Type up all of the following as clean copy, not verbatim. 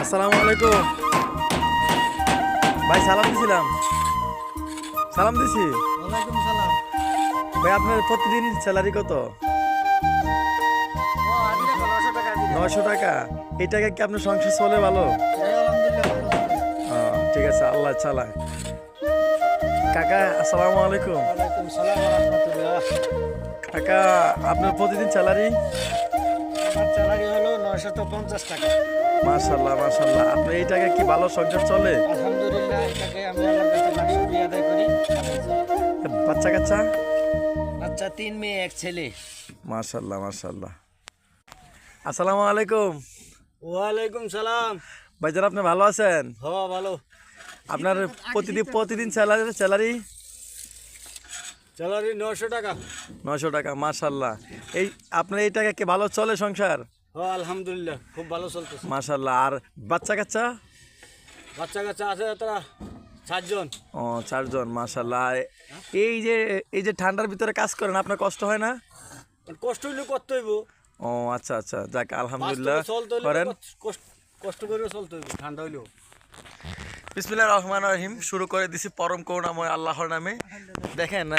আসসালামু আলাইকুম ভাই, সালাম দিছিলাম। সালাম দিছি ওয়ালাইকুম সালাম। ভাই। আপনার প্রতিদিন স্যালারি কত? ও আদি টাকা 900 টাকা আদি। 900 টাকা। এই টাকা কি আপনার সংসার চলে ভালো? আলহামদুলিল্লাহ ভালো চলছে। ঠিক আছে, আল্লাহ চালায়। কাকা আসসালামু আলাইকুম। ওয়ালাইকুম সালাম ওয়া রাহমাতুল্লাহ। কাকা, আপনার প্রতিদিন স্যালারি? আমার স্যালারি হলো 950 টাকা। মাশাল্লাহ মাশাল্লাহ। আপনার এই টাকা কি ভালো সংসার চলে? আলহামদুলিল্লাহ এটাকে আমি আল্লাহর কাছে লাখ শুকরিয়া আদায় করি। বাচ্চা কাচ্চা? আচ্ছা 3 মেয়ে 1 ছেলে। মাশাল্লাহ মাশাল্লাহ। আসসালামু আলাইকুম ওয়ালাইকুম সালাম। ভাইজান, আপনি ভালো আছেন? ভালো। আপনার প্রতিদিন স্যালারি? স্যালারি 900 টাকা। 900 টাকা, মাশাল্লাহ। এই আপনার এই টাকা কি ভালো চলে সংসার? আলহামদুলিল্লাহ খুব ভালো চলতেছে। মাশাল্লাহ। আর বাচ্চা কাচ্চা? বাচ্চা কাচ্চা আছে তারা 7 জন। 4 জন, মাশাল্লাহ। এই যে ঠান্ডার ভিতরে কাজ করেন, আপনার কষ্ট হয় না? কষ্ট হইলে করতে হইব। আচ্ছা আচ্ছা, যাক আলহামদুলিল্লাহ করেন। কষ্ট করে চলতে হইব ঠান্ডা হইলেও। বিসমিল্লাহির রহমানির রহিম। শুরু করে দিছি পরম করুণাময় আল্লাহর নামে। দেখেন,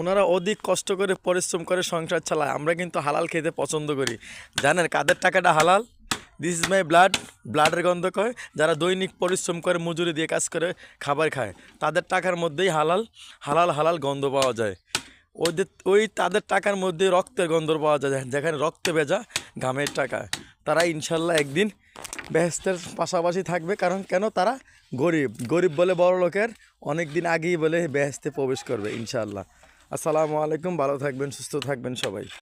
ওনারা অধিক কষ্ট করে পরিশ্রম করে সংসার চালায়, আমরা কিন্তু হালাল খেতে পছন্দ করি। জানেন কাদের টাকাটা হালাল? দিস ইজ মাই ব্লাডের গন্ধ কয়। যারা দৈনিক পরিশ্রম করে, মজুরি দিয়ে কাজ করে খাবার খায়, তাদের টাকার মধ্যেই হালাল গন্ধ পাওয়া যায়। তাদের টাকার মধ্যে রক্তের গন্ধ পাওয়া যায়, যেখানে রক্তে ভেজা ঘামের টাকা। তারা ইনশাল্লাহ একদিন বেহেশতের পাশাপাশি থাকবে। কারণ কেন? তারা গরিব বলে বড় লোকের অনেক দিন আগেই বলে বেহেশতে প্রবেশ করবে ইনশাল্লাহ। আসসালামু আলাইকুম। ভালো থাকবেন, সুস্থ থাকবেন সবাই।